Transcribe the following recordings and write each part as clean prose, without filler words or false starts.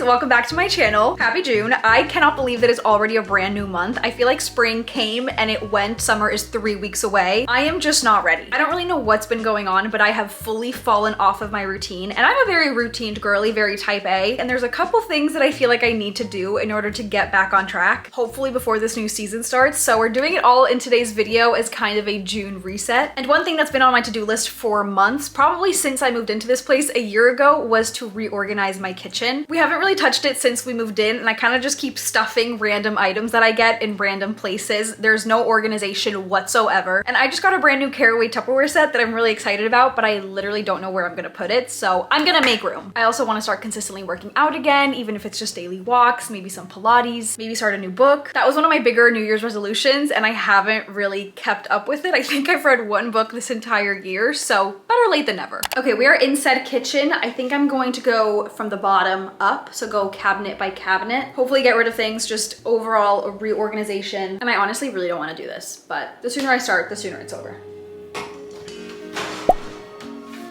welcome back to my channel. Happy June. I cannot believe that it's already a brand new month. I feel like spring came and it went. Summer is 3 weeks away. I am just not ready. I don't really know what's been going on, but I have fully fallen off of my routine, and I'm a very routine girly, very type A, and there's a couple things that I feel like I need to do in order to get back on track, hopefully before this new season starts. So we're doing it all in today's video as kind of a June reset. And one thing that's been on my to-do list for months, probably since I moved into this place a year ago, was to reorganize my kitchen. We haven't really touched it since we moved in, and I kind of just keep stuffing random items that I get in random places. There's no organization whatsoever. And I just got a brand new Carowway Tupperware set that I'm really excited about, but I literally don't know where I'm gonna put it, so I'm gonna make room. I also want to start consistently working out again, even if it's just daily walks, maybe some Pilates, maybe start a new book. That was one of my bigger New Year's resolutions, and I haven't really kept up with it. I think I've read one book this entire year, so better late than never. Okay, we are in said kitchen. I think I'm going to go from the bottom up, so go cabinet by cabinet. Hopefully get rid of things, just overall a reorganization. And I honestly really don't want to do this, but the sooner I start, the sooner it's over.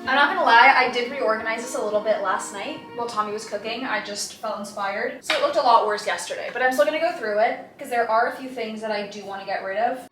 I'm not gonna lie, I did reorganize this a little bit last night while Tommy was cooking. I just felt inspired. So it looked a lot worse yesterday, but I'm still gonna go through it because there are a few things that I do want to get rid of.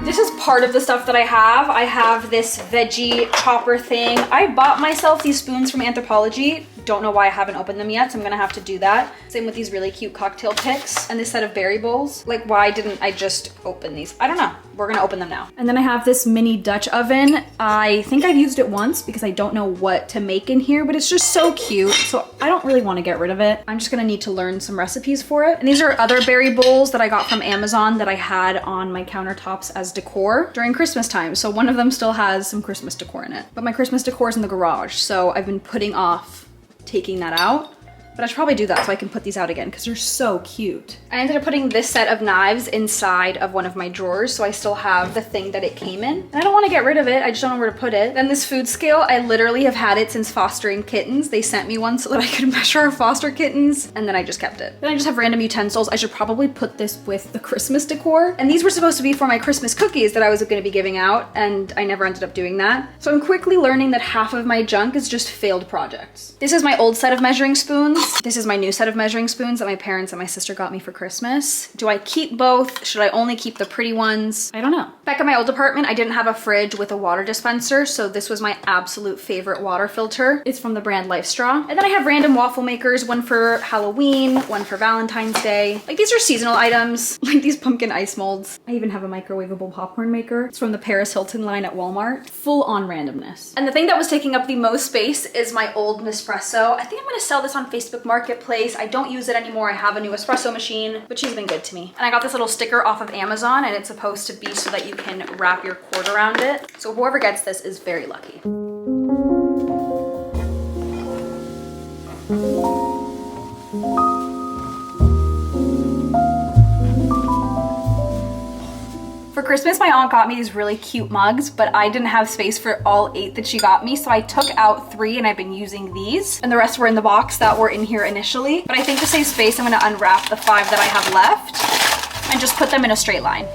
This is part of the stuff that I have. I have this veggie chopper thing. I bought myself these spoons from Anthropologie. Don't know why I haven't opened them yet, so I'm gonna have to do that. Same with these really cute cocktail picks and this set of berry bowls. Like, why didn't I just open these? I don't know. We're gonna open them now. And then I have this mini Dutch oven. I think I've used it once because I don't know what to make in here, but it's just so cute. So I don't really want to get rid of it. I'm just gonna need to learn some recipes for it. And these are other berry bowls that I got from Amazon that I had on my countertops as decor during Christmas time. So one of them still has some Christmas decor in it. But my Christmas decor is in the garage, so I've been putting off taking that out. But I should probably do that so I can put these out again because they're so cute. I ended up putting this set of knives inside of one of my drawers, so I still have the thing that it came in. And I don't want to get rid of it, I just don't know where to put it. Then this food scale, I literally have had it since fostering kittens. They sent me one so that I could measure our foster kittens, and then I just kept it. Then I just have random utensils. I should probably put this with the Christmas decor. And these were supposed to be for my Christmas cookies that I was going to be giving out, and I never ended up doing that. So I'm quickly learning that half of my junk is just failed projects. This is my old set of measuring spoons. This is my new set of measuring spoons that my parents and my sister got me for Christmas. Do I keep both? Should I only keep the pretty ones? I don't know. Back in my old apartment, I didn't have a fridge with a water dispenser, so this was my absolute favorite water filter. It's from the brand Life Straw. And then I have random waffle makers, one for Halloween, one for Valentine's Day. Like, these are seasonal items, like these pumpkin ice molds. I even have a microwavable popcorn maker. It's from the Paris Hilton line at Walmart. Full on randomness. And the thing that was taking up the most space is my old Nespresso. I think I'm gonna sell this on Facebook Marketplace. I don't use it anymore. I have a new espresso machine, but she's been good to me. And I got this little sticker off of Amazon, and it's supposed to be so that you can wrap your cord around it. So whoever gets this is very lucky. For Christmas, my aunt got me these really cute mugs, but I didn't have space for all 8 that she got me, so I took out 3 and I've been using these. And the rest were in the box that were in here initially. But I think to save space, I'm gonna unwrap the 5 that I have left and just put them in a straight line.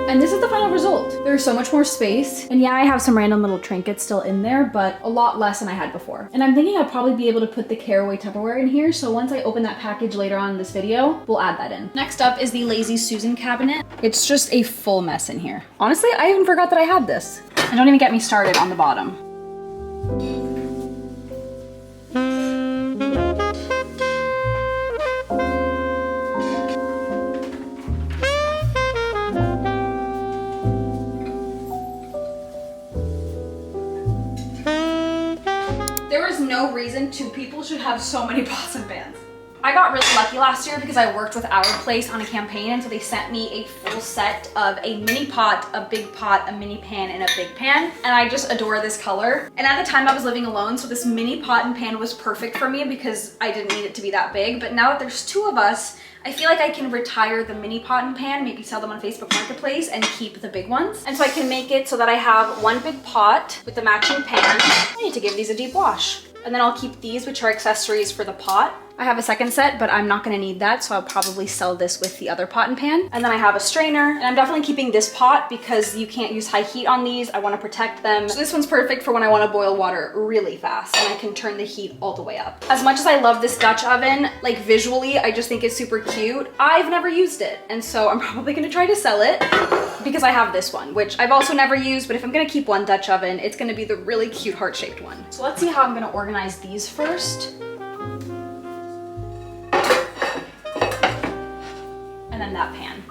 And this is the final result. There's so much more space. And yeah, I have some random little trinkets still in there, but a lot less than I had before. And I'm thinking I'll probably be able to put the Carowway Tupperware in here. So once I open that package later on in this video, we'll add that in. Next up is the Lazy Susan cabinet. It's just a full mess in here. Honestly, I even forgot that I had this. And don't even get me started on the bottom. No reason 2 people should have so many pots and pans. I got really lucky last year because I worked with Our Place on a campaign, and so they sent me a full set of a mini pot, a big pot, a mini pan, and a big pan, and I just adore this color. And at the time I was living alone, so this mini pot and pan was perfect for me because I didn't need it to be that big. But now that there's 2 of us, I feel like I can retire the mini pot and pan, maybe sell them on Facebook Marketplace, and keep the big ones. And so I can make it so that I have one big pot with the matching pan. I need to give these a deep wash. And then I'll keep these, which are accessories for the pot. I have a second set, but I'm not gonna need that, so I'll probably sell this with the other pot and pan. And then I have a strainer, and I'm definitely keeping this pot because you can't use high heat on these. I wanna protect them. So this one's perfect for when I wanna boil water really fast, and I can turn the heat all the way up. As much as I love this Dutch oven, like visually, I just think it's super cute. I've never used it, and so I'm probably gonna try to sell it because I have this one, which I've also never used, but if I'm gonna keep one Dutch oven, it's gonna be the really cute heart-shaped one. So let's see how I'm gonna organize these first. And then that pan.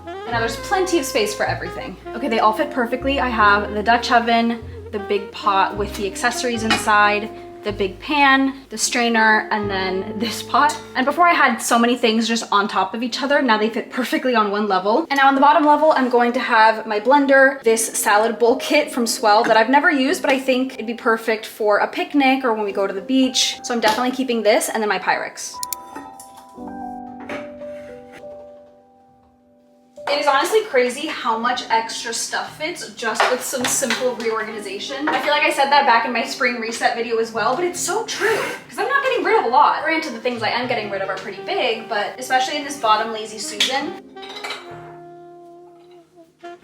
And now there's plenty of space for everything. Okay, they all fit perfectly. I have the Dutch oven, the big pot with the accessories inside, the big pan, the strainer, and then this pot. And before I had so many things just on top of each other, now they fit perfectly on one level. And now on the bottom level, I'm going to have my blender, this salad bowl kit from Swell that I've never used, but I think it'd be perfect for a picnic or when we go to the beach. So I'm definitely keeping this, and then my Pyrex. It is honestly crazy how much extra stuff fits just with some simple reorganization. I feel like I said that back in my spring reset video as well, but it's so true because I'm not getting rid of a lot. Granted, the things I am getting rid of are pretty big, but especially in this bottom Lazy Susan. And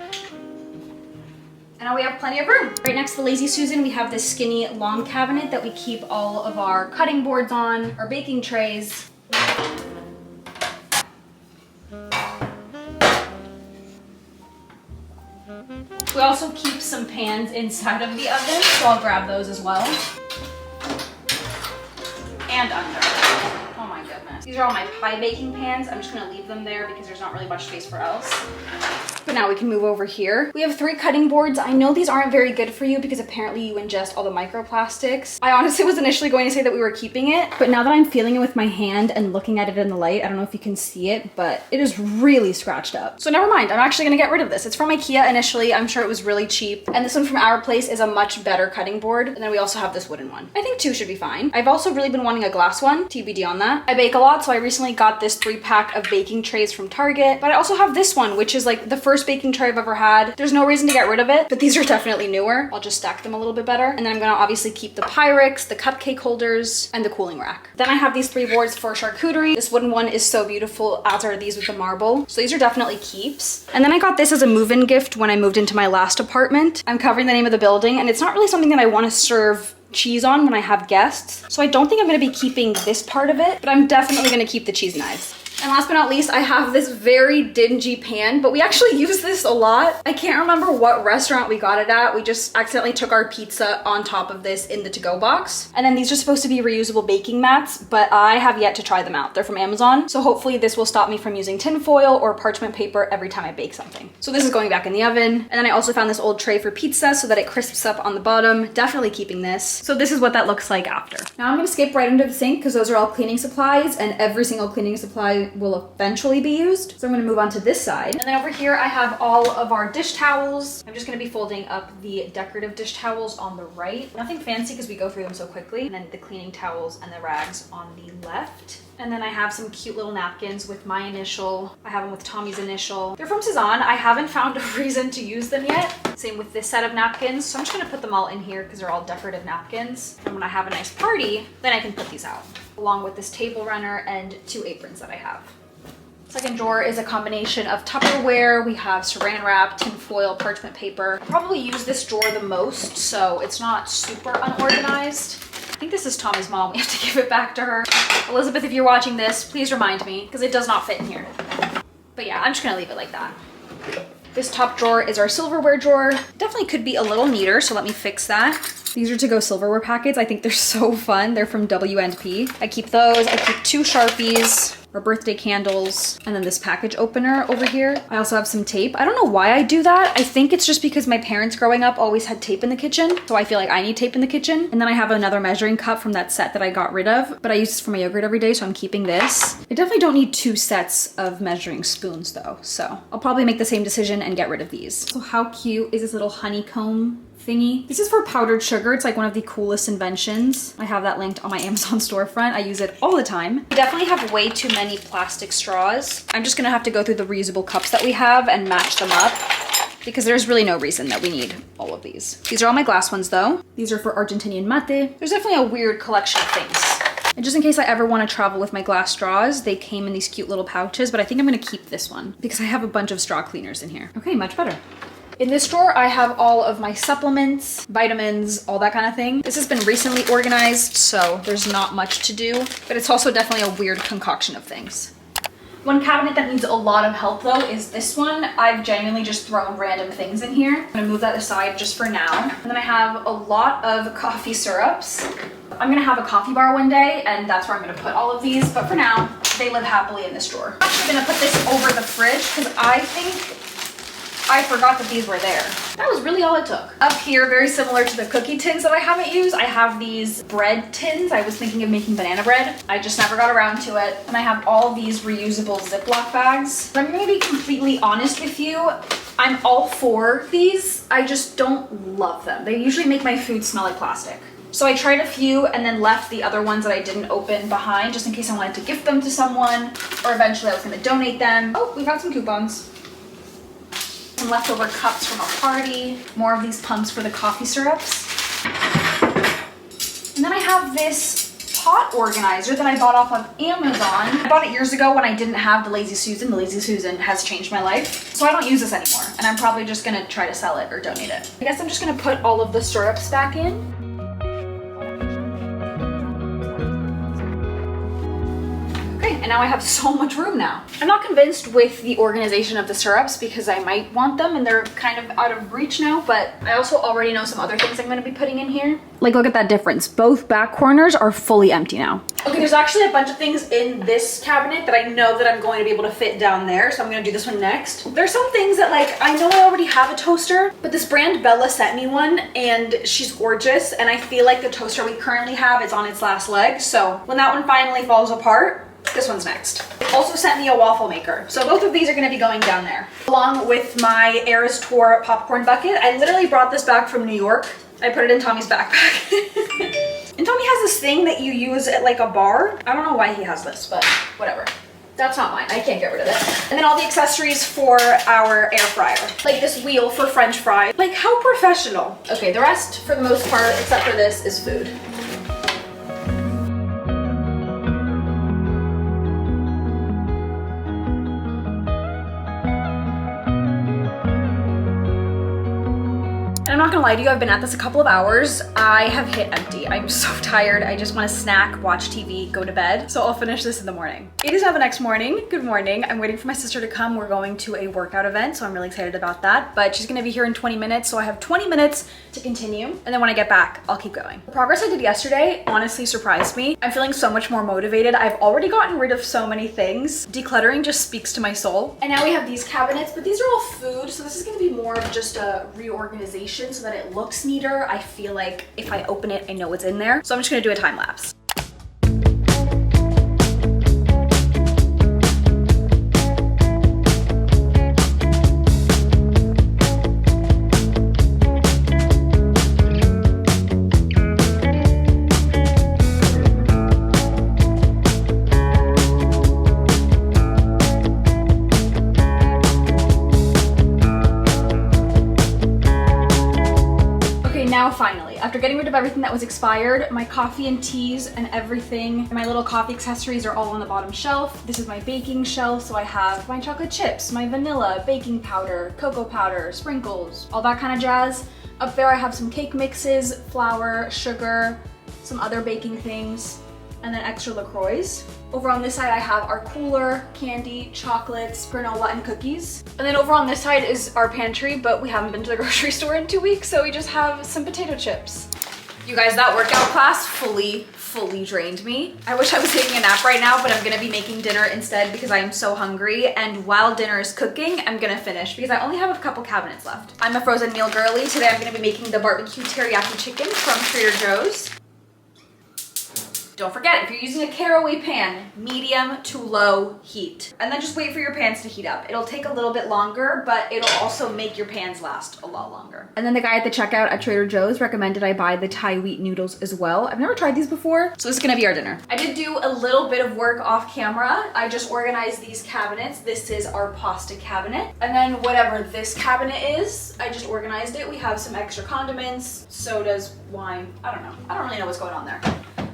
now we have plenty of room. Right next to the Lazy Susan, we have this skinny long cabinet that we keep all of our cutting boards on, our baking trays. We also keep some pans inside of the oven, so I'll grab those as well. And under. Oh my goodness. These are all my pie baking pans. I'm just gonna leave them there because there's not really much space for else. But now we can move over here. We have 3 cutting boards. I know these aren't very good for you because apparently you ingest all the microplastics. I honestly was initially going to say that we were keeping it, but now that I'm feeling it with my hand and looking at it in the light, I don't know if you can see it, but it is really scratched up. So never mind, I'm actually gonna get rid of this. It's from IKEA initially. I'm sure it was really cheap. And this one from Our Place is a much better cutting board. And then we also have this wooden one. I think 2 should be fine. I've also really been wanting a glass one, TBD on that. I bake a lot, so I recently got this 3-pack of baking trays from Target, but I also have this one, which is like the first baking tray I've ever had. There's no reason to get rid of it, but these are definitely newer. I'll just stack them a little bit better. And then I'm gonna obviously keep the Pyrex, the cupcake holders, and the cooling rack. Then I have these 3 boards for charcuterie. This wooden one is so beautiful, as are these with the marble. So these are definitely keeps. And then I got this as a move-in gift when I moved into my last apartment. I'm covering the name of the building, and it's not really something that I want to serve cheese on when I have guests. So I don't think I'm gonna be keeping this part of it, but I'm definitely gonna keep the cheese knives. And last but not least, I have this very dingy pan, but we actually use this a lot. I can't remember what restaurant we got it at. We just accidentally took our pizza on top of this in the to-go box. And then these are supposed to be reusable baking mats, but I have yet to try them out. They're from Amazon. So hopefully this will stop me from using tin foil or parchment paper every time I bake something. So this is going back in the oven. And then I also found this old tray for pizza so that it crisps up on the bottom. Definitely keeping this. So this is what that looks like after. Now I'm gonna skip right into the sink because those are all cleaning supplies, and every single cleaning supply will eventually be used. So I'm gonna move on to this side. And then over here I have all of our dish towels. I'm just gonna be folding up the decorative dish towels on the right. Nothing fancy because we go through them so quickly. And then the cleaning towels and the rags on the left. And then I have some cute little napkins with my initial. I have them with Tommy's initial. They're from Cezanne. I haven't found a reason to use them yet. Same with this set of napkins. So I'm just gonna put them all in here because they're all decorative napkins. And when I have a nice party, then I can put these out. Along with this table runner and 2 aprons that I have. Second drawer is a combination of Tupperware. We have saran wrap, tin foil, parchment paper. I probably use this drawer the most, so it's not super unorganized. I think this is Tommy's mom. We have to give it back to her. Elizabeth, if you're watching this, please remind me because it does not fit in here. But yeah, I'm just gonna leave it like that. This top drawer is our silverware drawer. Definitely could be a little neater, so let me fix that. These are to-go silverware packets. I think they're so fun. They're from W&P. I keep those. I keep 2 Sharpies, our birthday candles, and then this package opener over here. I also have some tape. I don't know why I do that. I think it's just because my parents growing up always had tape in the kitchen, so I feel like I need tape in the kitchen. And then I have another measuring cup from that set that I got rid of, but I use this for my yogurt every day, so I'm keeping this. I definitely don't need 2 sets of measuring spoons though, so I'll probably make the same decision and get rid of these. So how cute is this little honeycomb thingy? This is for powdered sugar. It's like one of the coolest inventions. I have that linked on my Amazon storefront. I use it all the time. We definitely have way too many plastic straws. I'm just gonna have to go through the reusable cups that we have and match them up. because there's really no reason that we need all of these. These are all my glass ones though. These are for Argentinian mate. There's definitely a weird collection of things. And just in case I ever want to travel with my glass straws, they came in these cute little pouches, but I think I'm gonna keep this one because I have a bunch of straw cleaners in here. Okay, much better. In this drawer, I have all of my supplements, vitamins, all that kind of thing. This has been recently organized, so there's not much to do, but it's also definitely a weird concoction of things. One cabinet that needs a lot of help though is this one. I've genuinely just thrown random things in here. I'm gonna move that aside just for now. And then I have a lot of coffee syrups. I'm gonna have a coffee bar one day and that's where I'm gonna put all of these, but for now, they live happily in this drawer. I'm actually gonna put this over the fridge because I think I forgot that these were there. That was really all it took. Up here, very similar to the cookie tins that I haven't used, I have these bread tins. I was thinking of making banana bread. I just never got around to it. And I have all these reusable Ziploc bags. But I'm gonna be completely honest with you, I'm all for these. I just don't love them. They usually make my food smell like plastic. So I tried a few and then left the other ones that I didn't open behind just in case I wanted to gift them to someone or eventually I was gonna donate them. Oh, we got some coupons. Some leftover cups from a party, more of these pumps for the coffee syrups. And then I have this pot organizer that I bought off of Amazon. I bought it years ago when I didn't have the Lazy Susan. The Lazy Susan has changed my life. So I don't use this anymore and I'm probably just gonna try to sell it or donate it. I guess I'm just gonna put all of the syrups back in. And now I have so much room now. I'm not convinced with the organization of the syrups because I might want them and they're kind of out of reach now, but I also already know some other things I'm gonna be putting in here. Like, look at that difference. Both back corners are fully empty now. Okay, there's actually a bunch of things in this cabinet that I know that I'm going to be able to fit down there, so I'm gonna do this one next. There's some things that, like, I know I already have a toaster, but this brand Bella sent me one and she's gorgeous, and I feel like the toaster we currently have is on its last leg, so when that one finally falls apart, this one's next. Also sent me a waffle maker. So both of these are gonna be going down there. Along with my Eras Tour popcorn bucket. I literally brought this back from New York. I put it in Tommy's backpack. And Tommy has this thing that you use at like a bar. I don't know why he has this, but whatever. That's not mine, I can't get rid of it. And then all the accessories for our air fryer. Like this wheel for French fries. Like, how professional. Okay, the rest, for the most part, except for this, is food. I'm not gonna lie to you, I've been at this a couple of hours. I have hit empty. I'm so tired. I just want to snack, watch TV, go to bed. So I'll finish this in the morning. It is now the next morning. Good morning. I'm waiting for my sister to come. We're going to a workout event, so I'm really excited about that. But she's gonna be here in 20 minutes, so I have 20 minutes to continue. And then when I get back, I'll keep going. The progress I did yesterday honestly surprised me. I'm feeling so much more motivated. I've already gotten rid of so many things. Decluttering just speaks to my soul. And now we have these cabinets, but these are all food, so this is gonna be more of just a reorganization so that it looks neater. I feel like if I open it, I know what's in there. So I'm just gonna do a time lapse. Now finally, after getting rid of everything that was expired, my coffee and teas and everything, my little coffee accessories are all on the bottom shelf. This is my baking shelf, so I have my chocolate chips, my vanilla, baking powder, cocoa powder, sprinkles, all that kind of jazz. Up there I have some cake mixes, flour, sugar, some other baking things, and then extra LaCroix. Over on this side, I have our cooler, candy, chocolates, granola, and cookies. And then over on this side is our pantry, but we haven't been to the grocery store in 2 weeks, so we just have some potato chips. You guys, that workout class fully drained me. I wish I was taking a nap right now, but I'm gonna be making dinner instead because I am so hungry. And while dinner is cooking, I'm gonna finish because I only have a couple cabinets left. I'm a frozen meal girly. Today I'm gonna be making the barbecue teriyaki chicken from Trader Joe's. Don't forget, if you're using a Carowway pan, medium to low heat. And then just wait for your pans to heat up. It'll take a little bit longer, but it'll also make your pans last a lot longer. And then the guy at the checkout at Trader Joe's recommended I buy the Thai wheat noodles as well. I've never tried these before, so this is gonna be our dinner. I did do a little bit of work off camera. I just organized these cabinets. This is our pasta cabinet. And then whatever this cabinet is, I just organized it. We have some extra condiments, sodas, wine. I don't know. I don't really know what's going on there.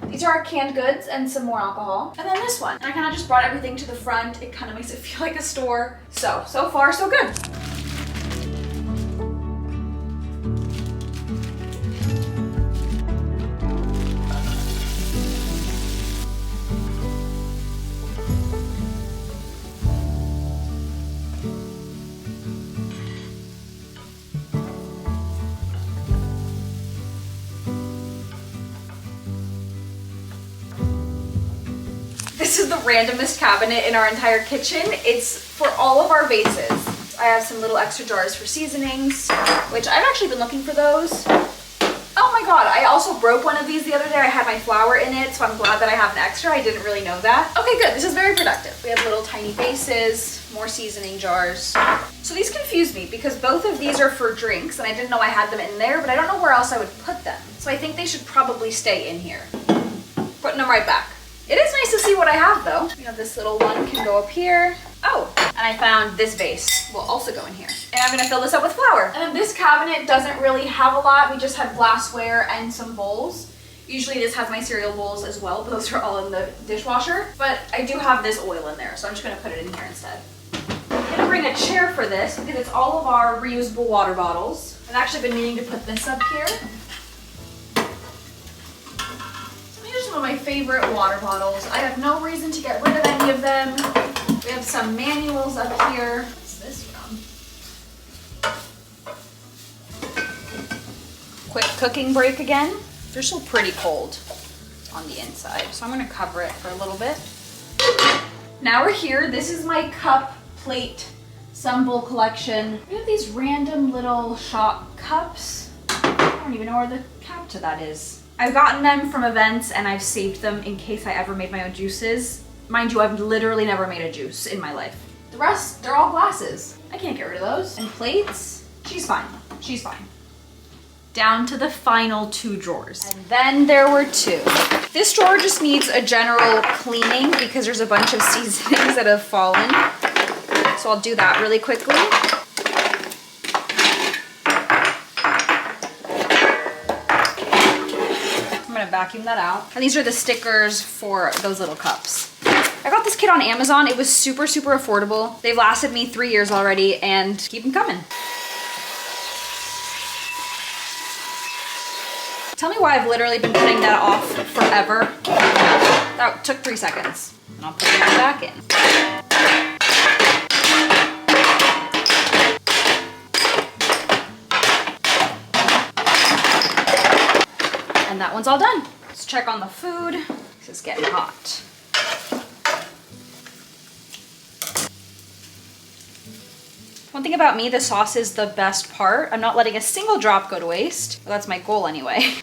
These are our canned goods and some more alcohol. And then this one. And I kind of just brought everything to the front. It kind of makes it feel like a store. So far, so good. This is the randomest cabinet in our entire kitchen. It's for all of our vases. I have some little extra jars for seasonings, which I've actually been looking for those. Oh my God, I also broke one of these the other day. I had my flour in it, so I'm glad that I have an extra. I didn't really know that. Okay, good, this is very productive. We have little tiny bases, more seasoning jars. So these confuse me because both of these are for drinks and I didn't know I had them in there, but I don't know where else I would put them. So I think they should probably stay in here. Putting them right back. It is nice to see what I have though. You know, this little one can go up here. Oh, and I found this vase will also go in here. And I'm gonna fill this up with flour. And then this cabinet doesn't really have a lot. We just have glassware and some bowls. Usually this has my cereal bowls as well, but those are all in the dishwasher. But I do have this oil in there, so I'm just gonna put it in here instead. I'm gonna bring a chair for this because it's all of our reusable water bottles. I've actually been meaning to put this up here. These are some of my favorite water bottles. I have no reason to get rid of any of them. We have some manuals up here. What's this from? Quick cooking break again. They're still pretty cold on the inside, so I'm gonna cover it for a little bit. Now we're here. This is my cup, plate, some bowl collection. We have these random little shot cups. I don't even know where the cap to that is. I've gotten them from events and I've saved them in case I ever made my own juices. Mind you, I've literally never made a juice in my life. The rest, they're all glasses. I can't get rid of those. And plates, she's fine. She's fine. Down to the final 2 drawers. And then there were 2. This drawer just needs a general cleaning because there's a bunch of seasonings that have fallen. So I'll do that really quickly. Vacuum that out. And these are the stickers for those little cups. I got this kit on Amazon. It was super, super affordable. They've lasted me 3 years already and keep them coming. Tell me why I've literally been putting that off forever. That took 3 seconds. And I'll put it back in. And that one's all done. Let's check on the food. This is getting hot. One thing about me, the sauce is the best part. I'm not letting a single drop go to waste. Well, that's my goal anyway.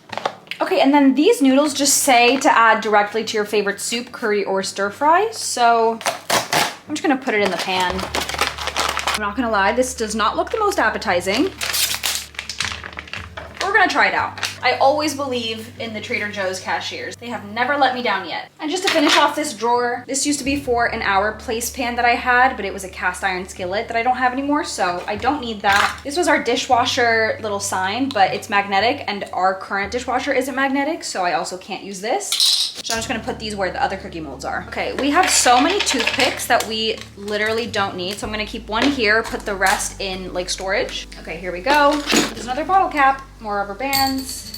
Okay, and then these noodles just say to add directly to your favorite soup, curry, or stir fry. So I'm just gonna put it in the pan. I'm not gonna lie, this does not look the most appetizing. We're gonna try it out. I always believe in the Trader Joe's cashiers. They have never let me down yet. And just to finish off this drawer, this used to be for an hour place pan that I had, but it was a cast iron skillet that I don't have anymore, so I don't need that. This was our dishwasher little sign, but it's magnetic, and our current dishwasher isn't magnetic, so I also can't use this. So I'm just gonna put these where the other cookie molds are. Okay, we have so many toothpicks that we literally don't need, so I'm gonna keep one here, put the rest in like storage. Okay, here we go. There's another bottle cap, more rubber bands.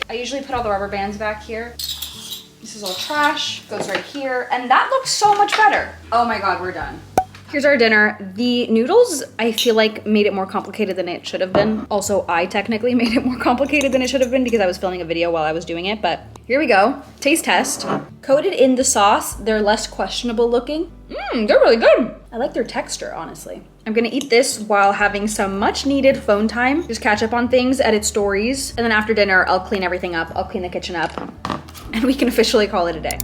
I usually put all the rubber bands back here. This is all trash, goes right here, and that looks so much better. Oh my God, we're done. Here's our dinner. The noodles, I feel like made it more complicated than it should have been. Also, I technically made it more complicated than it should have been because I was filming a video while I was doing it, but here we go. Taste test. Coated in the sauce, they're less questionable looking. They're really good. I like their texture, honestly. I'm gonna eat this while having some much needed phone time. Just catch up on things, edit stories, and then after dinner, I'll clean everything up. I'll clean the kitchen up. and we can officially call it a day.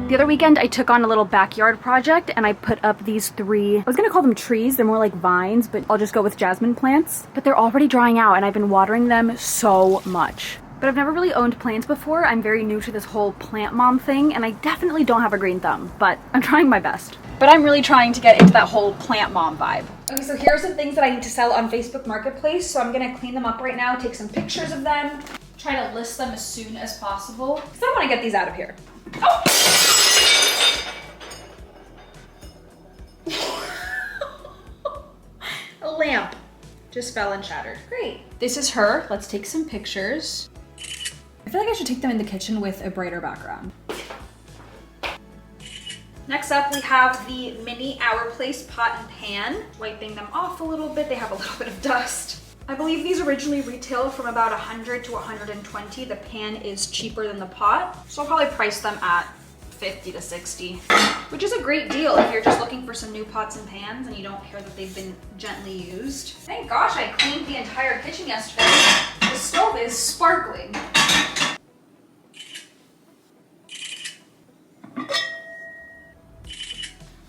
The other weekend, I took on a little backyard project and I put up these 3, I was gonna call them trees, they're more like vines, but I'll just go with jasmine plants. But they're already drying out and I've been watering them so much. But I've never really owned plants before. I'm very new to this whole plant mom thing and I definitely don't have a green thumb, but I'm trying my best. But I'm really trying to get into that whole plant mom vibe. Okay, so here's the things that I need to sell on Facebook Marketplace. So I'm gonna clean them up right now, take some pictures of them, try to list them as soon as possible. Because I wanna get these out of here. Oh! A lamp just fell and shattered. Great. This is her. Let's take some pictures. I feel like I should take them in the kitchen with a brighter background. Next up, we have the mini Our Place pot and pan. Wiping them off a little bit. They have a little bit of dust. I believe these originally retailed from about 100 to 120. The pan is cheaper than the pot, so I'll probably price them at 50 to 60, which is a great deal if you're just looking for some new pots and pans and you don't hear that they've been gently used. Thank gosh I cleaned the entire kitchen yesterday. The stove is sparkling.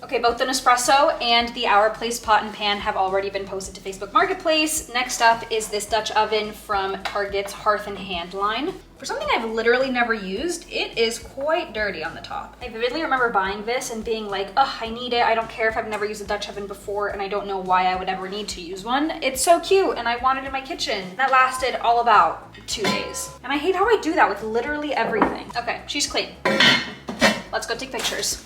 Okay, both the Nespresso and the Our Place pot and pan have already been posted to Facebook Marketplace. Next up is this Dutch oven from Target's Hearth and Hand line. For something I've literally never used, it is quite dirty on the top. I vividly remember buying this and being like, ugh, I need it. I don't care if I've never used a Dutch oven before and I don't know why I would ever need to use one. It's so cute and I want it in my kitchen. That lasted all about 2 days. And I hate how I do that with literally everything. Okay, she's clean. Let's go take pictures.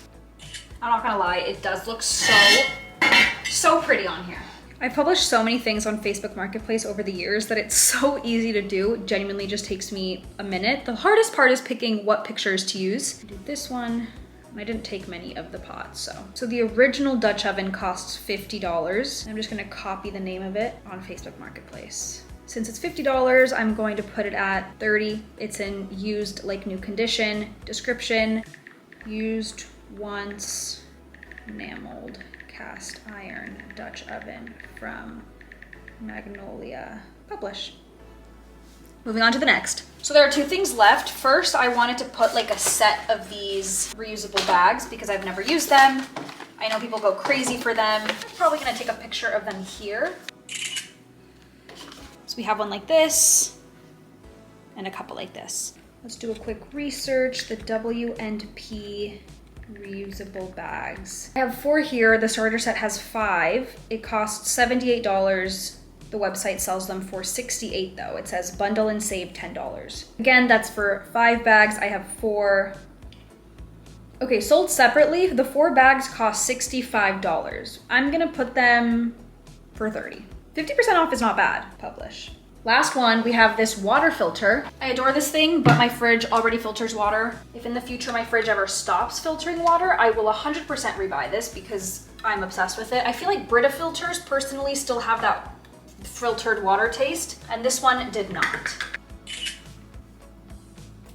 I'm not gonna lie, it does look so pretty on here. I've published so many things on Facebook Marketplace over the years that it's so easy to do. It genuinely just takes me a minute. The hardest part is picking what pictures to use. I did this one. I didn't take many of the pots, so the original Dutch oven costs $50. I'm just gonna copy the name of it on Facebook Marketplace. Since it's $50, I'm going to put it at $30. It's in used like new condition. Description, used once, enameled cast iron Dutch oven from Magnolia. Publish. Moving on to the next. So there are 2 things left. First, I wanted to put like a set of these reusable bags because I've never used them. I know people go crazy for them. I'm probably gonna take a picture of them here. So we have one like this and a couple like this. Let's do a quick research. The W&P reusable bags. I have 4 here. The starter set has 5. It costs $78. The website sells them for $68 though. It says bundle and save $10. Again, that's for 5 bags. I have 4. Okay, sold separately, the 4 bags cost $65. I'm gonna put them for $30. 50% off is not bad. Publish. Last one, we have this water filter. I adore this thing, but my fridge already filters water. If in the future my fridge ever stops filtering water, I will 100% rebuy this because I'm obsessed with it. I feel like Brita filters personally still have that filtered water taste, and this one did not.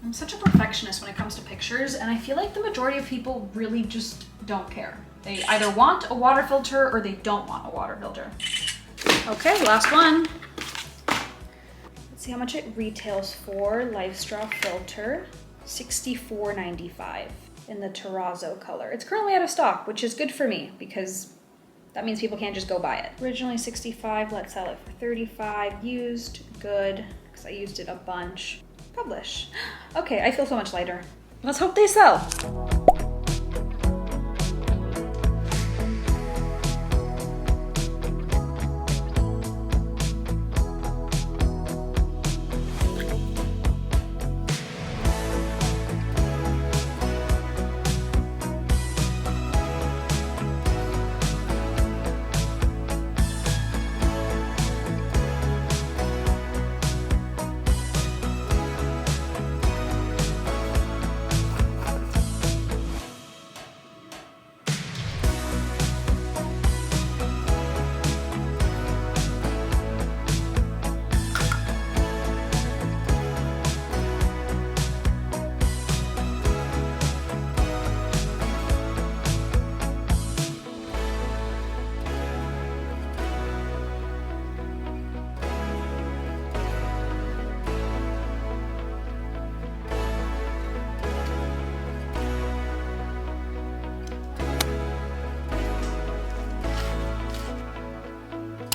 I'm such a perfectionist when it comes to pictures, and I feel like the majority of people really just don't care. They either want a water filter or they don't want a water filter. Okay, last one. Let's see how much it retails for. Live Straw filter, $64.95 in the terrazzo color. It's currently out of stock, which is good for me because that means people can't just go buy it. Originally $65, let's sell it for $35. Used, good, because I used it a bunch. Publish. Okay, I feel so much lighter. Let's hope they sell.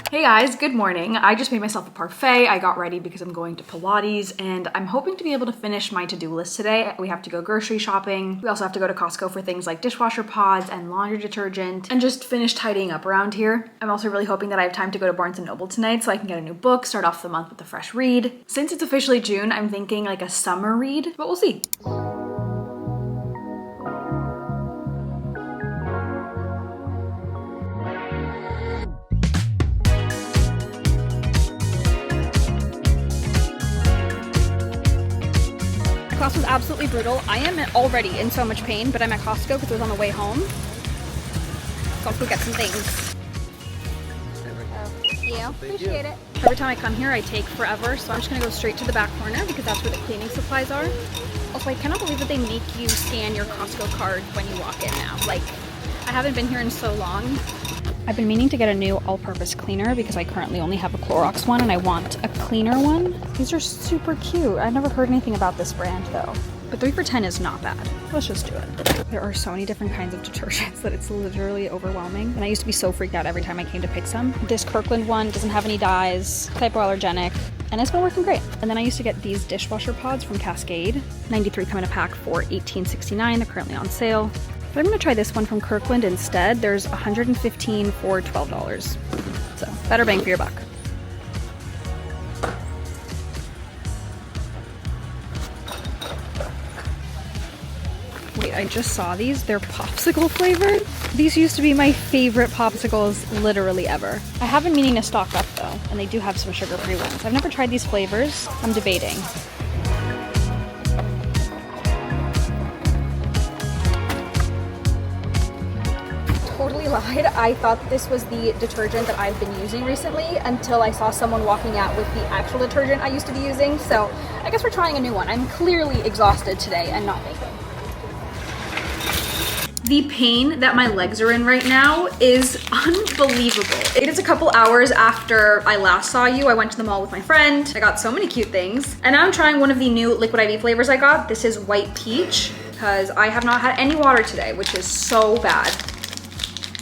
Hey guys, good morning. I just made myself a parfait. I got ready because I'm going to Pilates and I'm hoping to be able to finish my to-do list today. We have to go grocery shopping. We also have to go to Costco for things like dishwasher pods and laundry detergent and just finish tidying up around here. I'm also really hoping that I have time to go to Barnes & Noble tonight so I can get a new book, start off the month with a fresh read. Since it's officially June, I'm thinking like a summer read, but we'll see. Class was absolutely brutal. I am already in so much pain, but I'm at Costco because it was on the way home. So let's go get some things. There we go. Thank you. Appreciate it. Every time I come here, I take forever, so I'm just gonna go straight to the back corner because that's where the cleaning supplies are. Also, I cannot believe that they make you scan your Costco card when you walk in now. Like, I haven't been here in so long. I've been meaning to get a new all-purpose cleaner because I currently only have a Clorox one and I want a cleaner one. These are super cute. I've never heard anything about this brand though. But 3 for $10 is not bad. Let's just do it. There are so many different kinds of detergents that it's literally overwhelming. And I used to be so freaked out every time I came to pick some. This Kirkland one doesn't have any dyes, hypoallergenic, and it's been working great. And then I used to get these dishwasher pods from Cascade. 93 come in a pack for $18.69. They're currently on sale. But I'm gonna try this one from Kirkland instead. There's 115 for $12. So better bang for your buck. Wait, I just saw these. They're popsicle flavored. These used to be my favorite popsicles literally ever. I have been meaning to stock up though, and they do have some sugar-free ones. I've never tried these flavors. I'm debating. Totally lied. I thought this was the detergent that I've been using recently until I saw someone walking out with the actual detergent I used to be using. So I guess we're trying a new one. I'm clearly exhausted today and not thinking. The pain that my legs are in right now is unbelievable. It is a couple hours after I last saw you. I went to the mall with my friend. I got so many cute things. And now I'm trying one of the new Liquid IV flavors I got. This is white peach because I have not had any water today, which is so bad.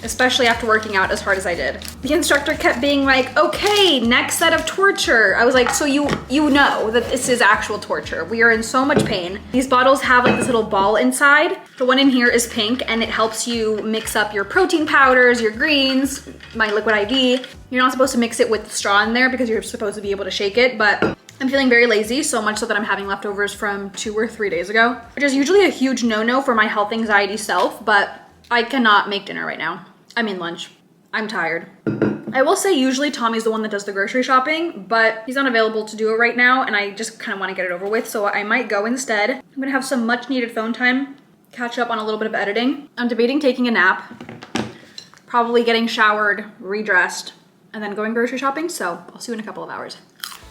Especially after working out as hard as I did. The instructor kept being like, okay, next set of torture. I was like, so you know that this is actual torture. We are in so much pain. These bottles have like this little ball inside. The one in here is pink and it helps you mix up your protein powders, your greens, my Liquid IV. You're not supposed to mix it with the straw in there because you're supposed to be able to shake it, but I'm feeling very lazy, so much so that I'm having leftovers from 2 or 3 days ago, which is usually a huge no-no for my health anxiety self, but I cannot make dinner right now. I mean lunch. I'm tired. I will say usually Tommy's the one that does the grocery shopping, but he's not available to do it right now and I just kind of want to get it over with, so I might go instead. I'm gonna have some much needed phone time, catch up on a little bit of editing. I'm debating taking a nap, probably getting showered, redressed, and then going grocery shopping, so I'll see you in a couple of hours.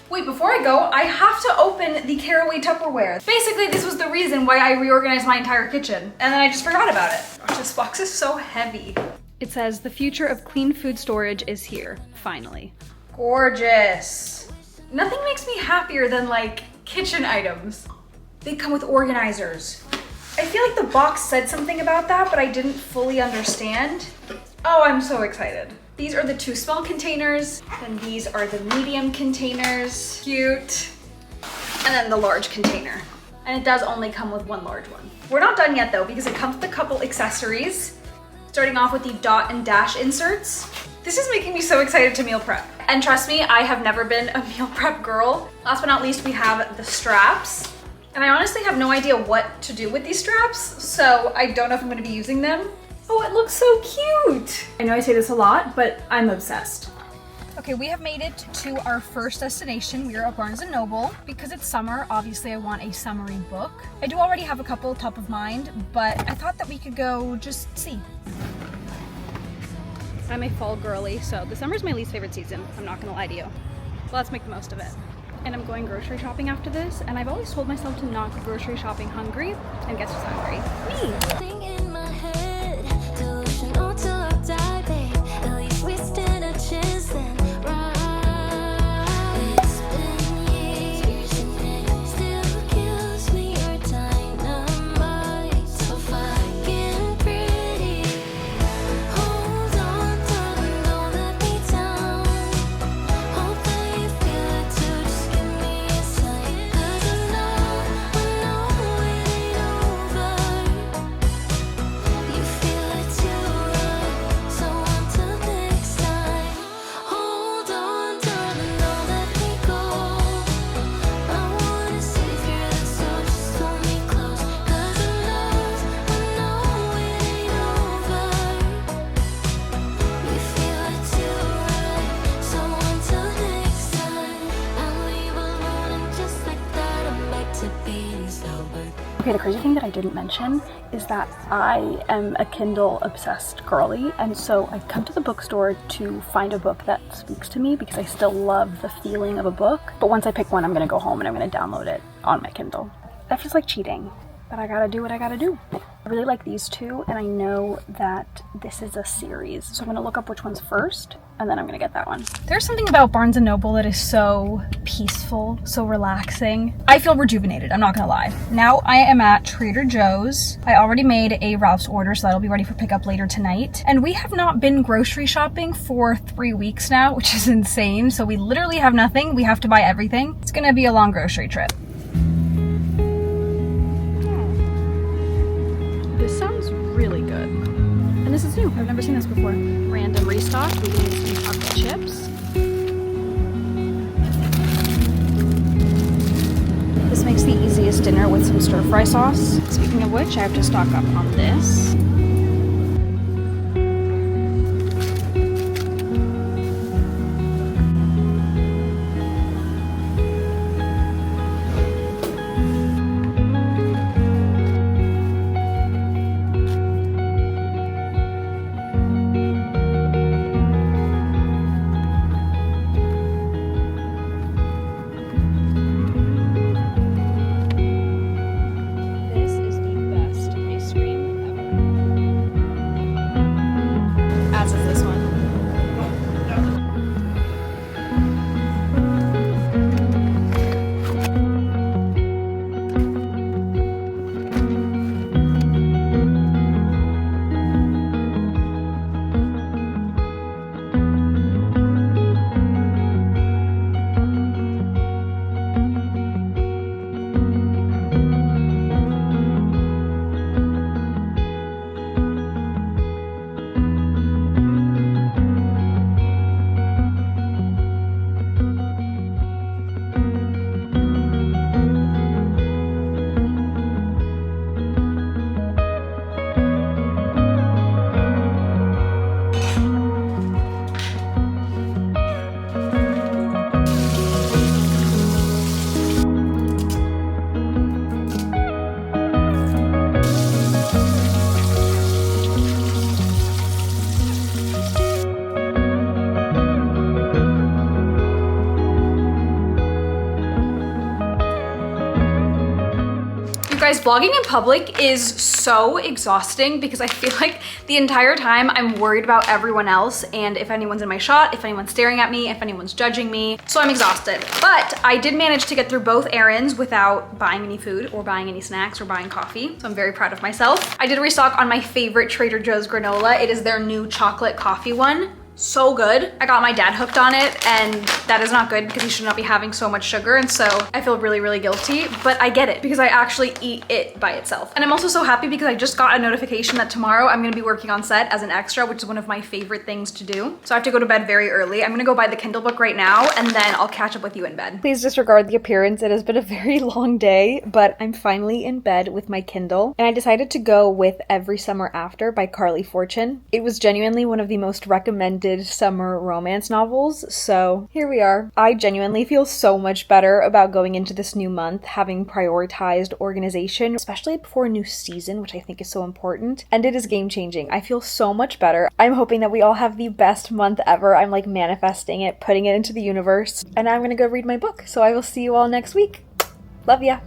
Wait, before I go, I have to open the Carowway Tupperware. Basically, this was the reason why I reorganized my entire kitchen, and then I just forgot about it. Gosh, this box is so heavy. It says, the future of clean food storage is here, finally. Gorgeous. Nothing makes me happier than like kitchen items. They come with organizers. I feel like the box said something about that, but I didn't fully understand. Oh, I'm so excited. These are the 2 small containers, and these are the medium containers. Cute. And then the large container. And it does only come with 1 large one. We're not done yet though, because it comes with a couple accessories. Starting off with the dot and dash inserts. This is making me so excited to meal prep. And trust me, I have never been a meal prep girl. Last but not least, we have the straps. And I honestly have no idea what to do with these straps, so I don't know if I'm gonna be using them. Oh, it looks so cute. I know I say this a lot, but I'm obsessed. Okay, we have made it to our first destination. We are at Barnes & Noble. Because it's summer, obviously I want a summery book. I do already have a couple top of mind, but I thought that we could go just see. I'm a fall girly, so the summer is my least favorite season. I'm not gonna lie to you. But let's make the most of it. And I'm going grocery shopping after this, and I've always told myself to not go grocery shopping hungry, and guess who's hungry? Me! Okay, the crazy thing that I didn't mention is that I am a Kindle obsessed girly, and so I come to the bookstore to find a book that speaks to me because I still love the feeling of a book. But once I pick one, I'm gonna go home and I'm gonna download it on my Kindle. That feels like cheating, but I gotta do what I gotta do. I really like these 2, and I know that this is a series, so I'm gonna look up which one's first, and then I'm gonna get that one. There's something about Barnes & Noble that is so peaceful, so relaxing. I feel rejuvenated, I'm not gonna lie. Now I am at Trader Joe's. I already made a Ralph's order, so that'll be ready for pickup later tonight. And we have not been grocery shopping for 3 weeks now, which is insane. So we literally have nothing. We have to buy everything. It's gonna be a long grocery trip. This sounds really good. And this is new, I've never seen this before. Random restock, we need some chocolate chips. This makes the easiest dinner with some stir-fry sauce. Speaking of which, I have to stock up on this. Guys, vlogging in public is so exhausting because I feel like the entire time I'm worried about everyone else and if anyone's in my shot, if anyone's staring at me, if anyone's judging me. So I'm exhausted. But I did manage to get through both errands without buying any food or buying any snacks or buying coffee. So I'm very proud of myself. I did restock on my favorite Trader Joe's granola. It is their new chocolate coffee one. So good. I got my dad hooked on it, and that is not good because he should not be having so much sugar, and so I feel really, really guilty, but I get it because I actually eat it by itself. And I'm also so happy because I just got a notification that tomorrow I'm gonna be working on set as an extra, which is one of my favorite things to do. So I have to go to bed very early. I'm gonna go buy the Kindle book right now, and then I'll catch up with you in bed. Please disregard the appearance. It has been a very long day, but I'm finally in bed with my Kindle, and I decided to go with Every Summer After by Carly Fortune. It was genuinely one of the most recommended summer romance novels, so here we are. I genuinely feel so much better about going into this new month, having prioritized organization, especially before a new season, which I think is so important, and it is game-changing. I feel so much better. I'm hoping that we all have the best month ever. I'm like manifesting it, putting it into the universe, and now I'm gonna go read my book, so I will see you all next week. Love ya!